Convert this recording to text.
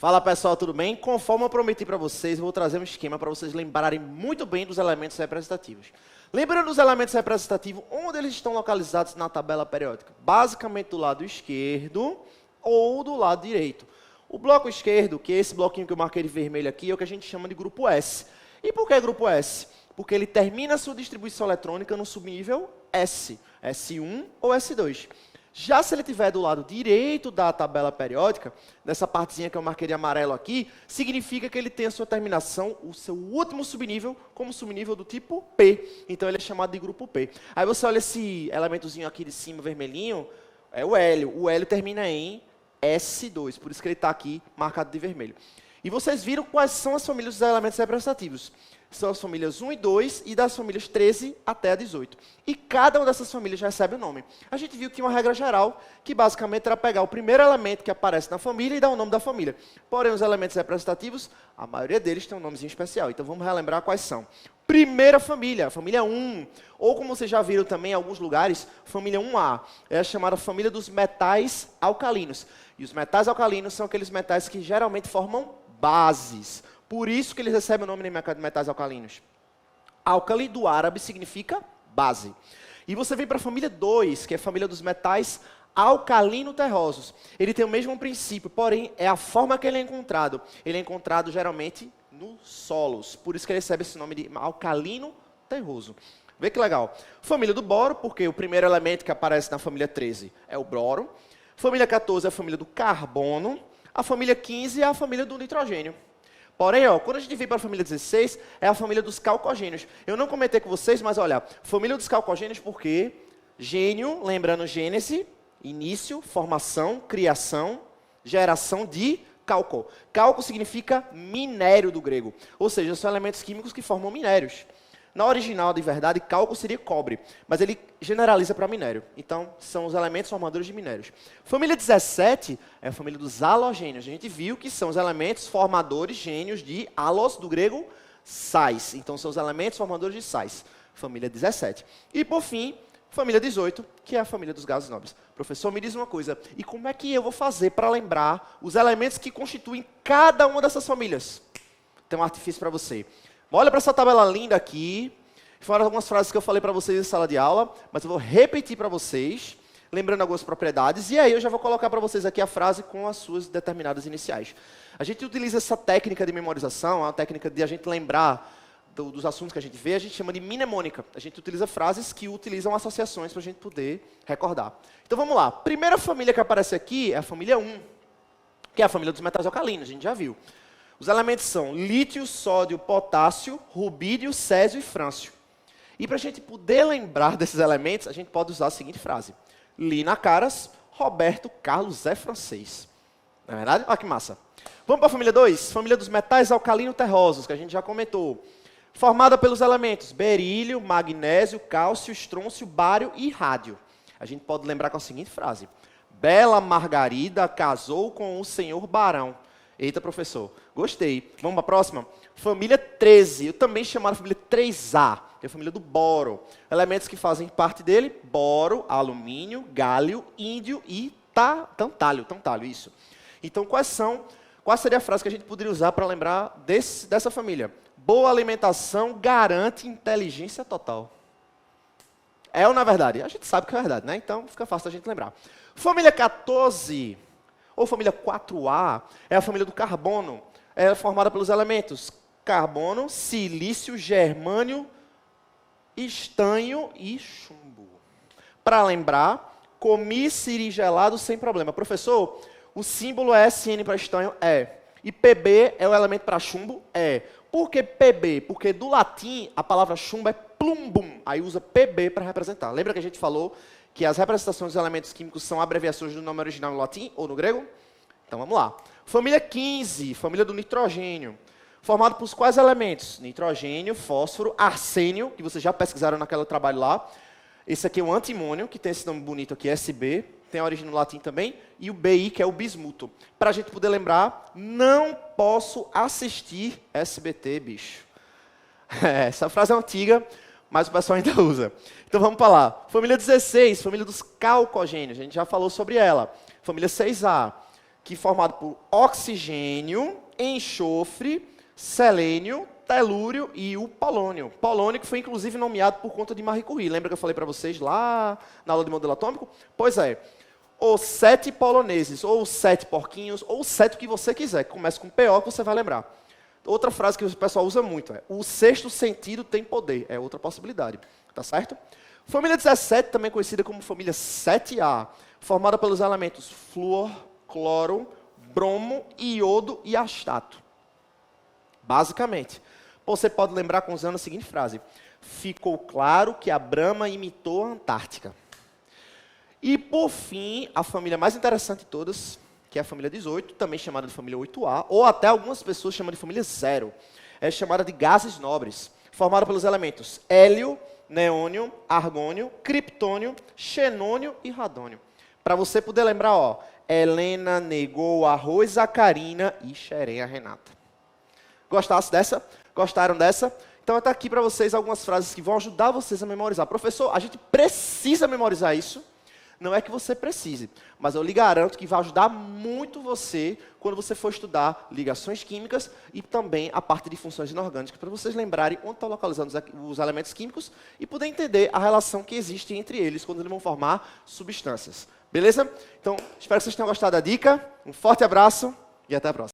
Fala pessoal, tudo bem? Conforme eu prometi para vocês, eu vou trazer um esquema para vocês lembrarem muito bem dos elementos representativos. Lembrando dos elementos representativos, onde eles estão localizados na tabela periódica? Basicamente do lado esquerdo ou do lado direito. O bloco esquerdo, que é esse bloquinho que eu marquei de vermelho aqui, é o que a gente chama de grupo S. E por que grupo S? Porque ele termina a sua distribuição eletrônica no subnível S, S1 ou S2. Já se ele estiver do lado direito da tabela periódica, dessa partezinha que eu marquei de amarelo aqui, significa que ele tem a sua terminação, o seu último subnível, como subnível do tipo P. Então ele é chamado de grupo P. Aí você olha esse elementozinho aqui de cima, vermelhinho, é o hélio. O hélio termina em S2, por isso que ele está aqui marcado de vermelho. E vocês viram quais são as famílias dos elementos representativos. São as famílias 1 e 2 e das famílias 13 até a 18. E cada uma dessas famílias recebe um nome. A gente viu que tinha uma regra geral, que basicamente era pegar o primeiro elemento que aparece na família e dar o nome da família. Porém, os elementos representativos, a maioria deles tem um nomezinho especial. Então vamos relembrar quais são. Primeira família, a família 1. Ou como vocês já viram também em alguns lugares, família 1A. É a chamada família dos metais alcalinos. E os metais alcalinos são aqueles metais que geralmente formam bases. Por isso que eles recebem o nome de metais alcalinos. Álcali, do árabe, significa base. E você vem para a família 2, que é a família dos metais alcalino-terrosos. Ele tem o mesmo princípio, porém, é a forma que ele é encontrado. Ele é encontrado, geralmente, nos solos. Por isso que ele recebe esse nome de alcalino-terroso. Vê que legal. Família do boro, porque o primeiro elemento que aparece na família 13 é o boro. Família 14 é a família do carbono. A família 15 é a família do nitrogênio. Porém, quando a gente vem para a família 16, é a família dos calcogênios. Eu não comentei com vocês, mas olha, família dos calcogênios porque gênio, lembrando gênese, início, formação, criação, geração de cálco. Cálco significa minério do grego, ou seja, são elementos químicos que formam minérios. Na original, de verdade, cálculo seria cobre, mas ele generaliza para minério. Então, são os elementos formadores de minérios. Família 17 é a família dos halogênios. A gente viu que são os elementos formadores gênios de halos, do grego sais. Então, são os elementos formadores de sais. Família 17. E, por fim, família 18, que é a família dos gases nobres. Professor, me diz uma coisa, e como é que eu vou fazer para lembrar os elementos que constituem cada uma dessas famílias? Tem um artifício para você. Olha para essa tabela linda aqui. Foram algumas frases que eu falei para vocês em sala de aula, mas eu vou repetir para vocês, lembrando algumas propriedades, e aí eu já vou colocar para vocês aqui a frase com as suas determinadas iniciais. A gente utiliza essa técnica de memorização, a técnica de a gente lembrar dos assuntos que a gente vê, a gente chama de mnemônica. A gente utiliza frases que utilizam associações para a gente poder recordar. Então vamos lá. Primeira família que aparece aqui é a família 1, que é a família dos metais alcalinos, a gente já viu. Os elementos são lítio, sódio, potássio, rubídio, césio e frâncio. E para a gente poder lembrar desses elementos, a gente pode usar a seguinte frase. Lina Caras, Roberto Carlos Zé Francês. Não é verdade? Olha que massa. Vamos para a família 2, família dos metais alcalino-terrosos, que a gente já comentou. Formada pelos elementos berílio, magnésio, cálcio, estrôncio, bário e rádio. A gente pode lembrar com a seguinte frase. Bela Margarida casou com o senhor barão. Eita, professor, gostei. Vamos para a próxima? Família 13, eu também chamo de família 3A, que é a família do boro. Elementos que fazem parte dele, boro, alumínio, gálio, índio e tantalho, isso. Então, qual seria a frase que a gente poderia usar para lembrar dessa família? Boa alimentação garante inteligência total. É ou não é verdade? A gente sabe que é verdade, né? Então, fica fácil a gente lembrar. Família 14... ou família 4A, é a família do carbono. É formada pelos elementos carbono, silício, germânio, estanho e chumbo. Para lembrar, comi sirigelado sem problema. Professor, o símbolo é SN para estanho? É. E PB é o elemento para chumbo? É. Por que PB? Porque do latim, a palavra chumbo é plumbum. Aí usa PB para representar. Lembra que a gente falou que as representações dos elementos químicos são abreviações do nome original no latim ou no grego? Então vamos lá. Família 15, família do nitrogênio. Formado por quais elementos? Nitrogênio, fósforo, arsênio, que vocês já pesquisaram naquele trabalho lá. Esse aqui é o antimônio, que tem esse nome bonito aqui, SB. Tem a origem no latim também. E o BI, que é o bismuto. Para a gente poder lembrar, não posso assistir SBT, bicho. Essa frase é antiga, mas o pessoal ainda usa. Então vamos para lá. Família 16, família dos calcogênios. A gente já falou sobre ela. Família 6A. que é formado por oxigênio, enxofre, selênio, telúrio e o polônio. Polônio que foi inclusive nomeado por conta de Marie Curie. Lembra que eu falei para vocês lá na aula de modelo atômico? Pois é. Os 7 poloneses, ou os 7 porquinhos, ou os 7 que você quiser. Começa com PO que você vai lembrar. Outra frase que o pessoal usa muito é: o sexto sentido tem poder. É outra possibilidade. Tá certo? Família 17, também conhecida como família 7A, formada pelos elementos flúor, cloro, bromo, iodo e astato. Basicamente. Você pode lembrar com usando a seguinte frase: ficou claro que a Brahma imitou a Antártica. E, por fim, a família mais interessante de todas, que é a família 18, também chamada de família 8A, ou até algumas pessoas chamam de família 0. É chamada de gases nobres, formada pelos elementos hélio, neônio, argônio, criptônio, xenônio e radônio. Para você poder lembrar, ó, Helena negou arroz a Karina e xerém a Renata. Gostasse dessa? Gostaram dessa? Então, está aqui para vocês algumas frases que vão ajudar vocês a memorizar. Professor, a gente precisa memorizar isso? Não é que você precise, mas eu lhe garanto que vai ajudar muito você quando você for estudar ligações químicas e também a parte de funções inorgânicas, para vocês lembrarem onde estão localizados os elementos químicos e poder entender a relação que existe entre eles quando eles vão formar substâncias. Beleza? Então, espero que vocês tenham gostado da dica. Um forte abraço e até a próxima.